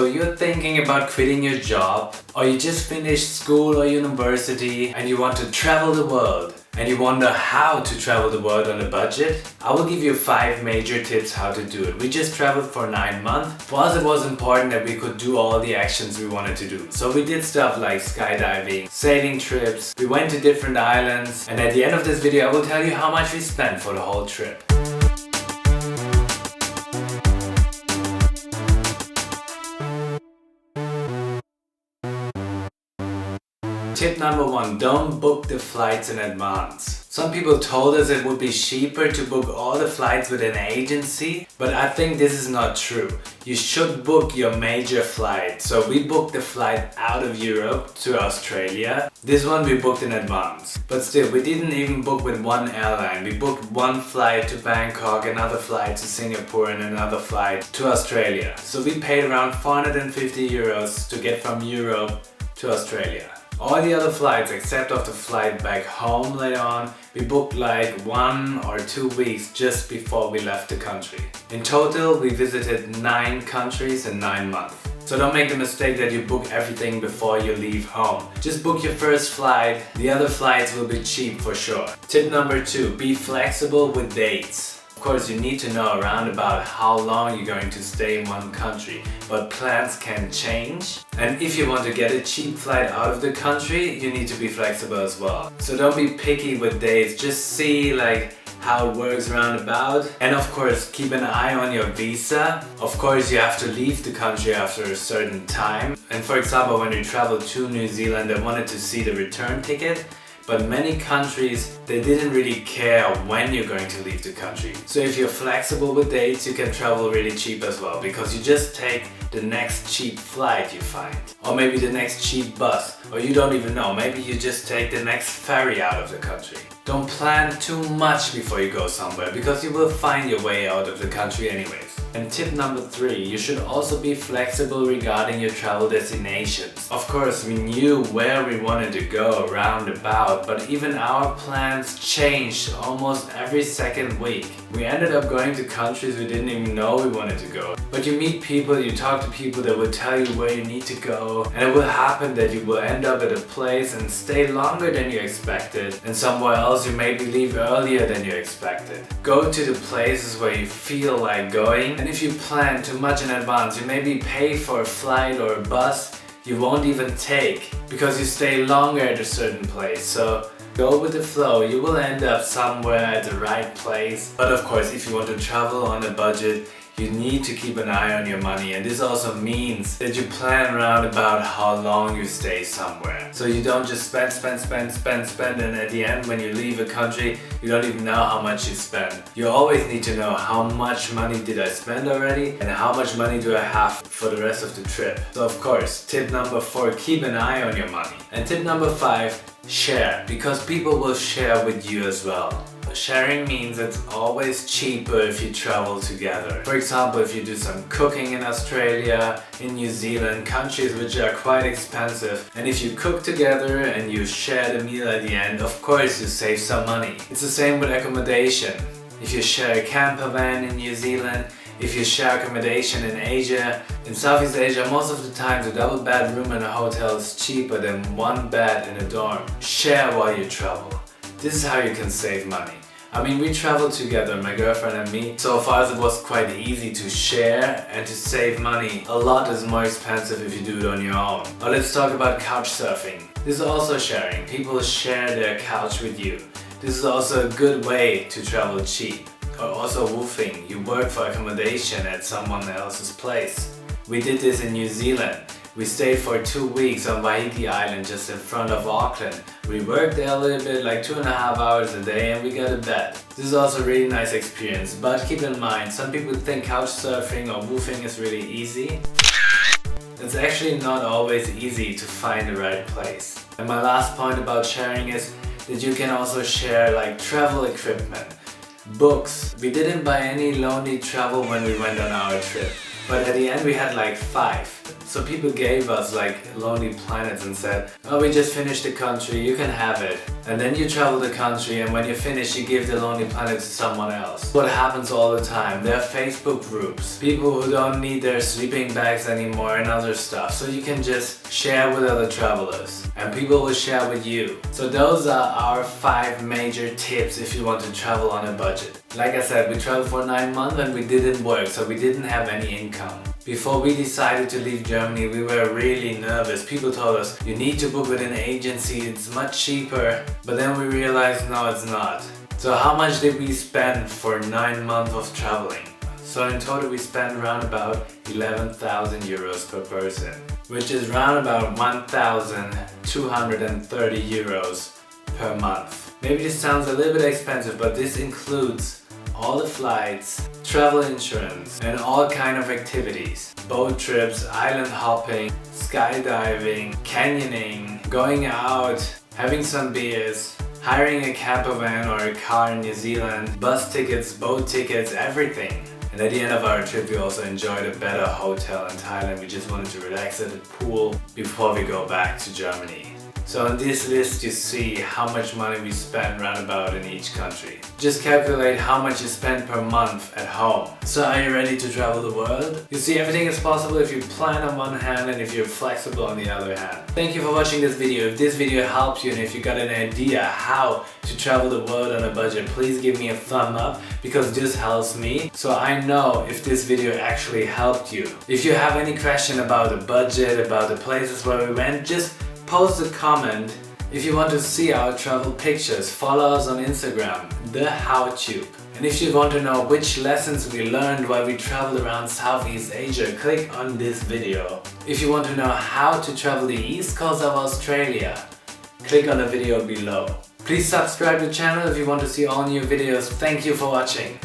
So you're thinking about quitting your job, or you just finished school or university and you want to travel the world and you wonder how to travel the world on a budget? I will give you 5 major tips how to do it. We just traveled for 9 months. For us it was important that we could do all the actions we wanted to do. So we did stuff like skydiving, sailing trips, we went to different islands, and at the end of this video I will tell you how much we spent for the whole trip. Tip number 1, don't book the flights in advance. Some people told us it would be cheaper to book all the flights with an agency, but I think this is not true. You should book your major flight. So we booked the flight out of Europe to Australia. This one we booked in advance. But still, we didn't even book with one airline. We booked one flight to Bangkok, another flight to Singapore, and another flight to Australia. So we paid around 450 euros to get from Europe to Australia. All the other flights, except of the flight back home later on, we booked like 1 or 2 weeks just before we left the country. In total, we visited 9 countries in 9 months. So don't make the mistake that you book everything before you leave home. Just book your first flight, the other flights will be cheap for sure. Tip number 2, be flexible with dates. Of course, you need to know around about how long you're going to stay in one country, but plans can change. And if you want to get a cheap flight out of the country, you need to be flexible as well. So don't be picky with dates, just see like how it works around about. And of course, keep an eye on your visa. Of course, you have to leave the country after a certain time. And for example, when you travel to New Zealand, I wanted to see the return ticket. But many countries, they didn't really care when you're going to leave the country. So if you're flexible with dates, you can travel really cheap as well, because you just take the next cheap flight you find. Or maybe the next cheap bus, or you don't even know, maybe you just take the next ferry out of the country. Don't plan too much before you go somewhere, because you will find your way out of the country anyways. And tip number 3, you should also be flexible regarding your travel destinations. Of course, we knew where we wanted to go round about, but even our plans changed almost every second week. We ended up going to countries we didn't even know we wanted to go. But you meet people, you talk to people that will tell you where you need to go, and it will happen that you will end up at a place and stay longer than you expected, and somewhere else you maybe leave earlier than you expected. Go to the places where you feel like going. And if you plan too much in advance, you maybe pay for a flight or a bus you won't even take because you stay longer at a certain place. So go with the flow, you will end up somewhere at the right place. But of course, if you want to travel on a budget, you need to keep an eye on your money, and this also means that you plan around about how long you stay somewhere. So you don't just spend and at the end when you leave a country you don't even know how much you spend. You always need to know how much money did I spend already and how much money do I have for the rest of the trip. So of course, tip number 4, keep an eye on your money. And tip number 5, share, because people will share with you as well. Sharing means it's always cheaper if you travel together. For example, if you do some cooking in Australia, in New Zealand, countries which are quite expensive, and if you cook together and you share the meal at the end, of course you save some money. It's the same with accommodation. If you share a camper van in New Zealand, if you share accommodation in Asia, in Southeast Asia, most of the time a double bed room in a hotel is cheaper than one bed in a dorm. Share while you travel. This is how you can save money. I mean, we traveled together, my girlfriend and me, so for us it was quite easy to share and to save money. A lot is more expensive if you do it on your own. But let's talk about couchsurfing. This is also sharing. People share their couch with you. This is also a good way to travel cheap. Or also woofing. You work for accommodation at someone else's place. We did this in New Zealand. We stayed for 2 weeks on Waiheke Island just in front of Auckland. We worked there a little bit, like 2.5 hours a day, and we got a bed. This is also a really nice experience, but keep in mind, some people think couchsurfing or woofing is really easy. It's actually not always easy to find the right place. And my last point about sharing is that you can also share like travel equipment, books. We didn't buy any lonely travel when we went on our trip. but at the end we had like 5. So people gave us like Lonely Planets and said, oh, we just finished the country, you can have it. And then you travel the country, and when you finish you give the Lonely Planet to someone else. What happens all the time, there are Facebook groups, people who don't need their sleeping bags anymore and other stuff, so you can just share with other travelers and people will share with you. So those are our 5 major tips if you want to travel on a budget. Like I said, we traveled for 9 months and we didn't work, so we didn't have any income. Before we decided to leave Germany, we were really nervous. People told us, you need to book with an agency, it's much cheaper. But then we realized, no, it's not. So how much did we spend for 9 months of traveling? So in total we spent around about 11,000 euros per person, which is around about 1,230 euros per month. Maybe this sounds a little bit expensive, but this includes all the flights, travel insurance, and all kind of activities. Boat trips, island hopping, skydiving, canyoning, going out, having some beers, hiring a camper van or a car in New Zealand, bus tickets, boat tickets, everything. And at the end of our trip we also enjoyed a better hotel in Thailand. We just wanted to relax at the pool before we go back to Germany. So on this list you see how much money we spend roundabout in each country. Just calculate how much you spend per month at home. So are you ready to travel the world? You see, everything is possible if you plan on one hand and if you're flexible on the other hand. Thank you for watching this video. If this video helped you and if you got an idea how to travel the world on a budget, please give me a thumb up because this helps me so I know if this video actually helped you. If you have any question about the budget, about the places where we went, just post a comment. If you want to see our travel pictures, follow us on Instagram, TheHowTube. And if you want to know which lessons we learned while we traveled around Southeast Asia, click on this video. If you want to know how to travel the east coast of Australia, click on the video below. Please subscribe to the channel if you want to see all new videos. Thank you for watching.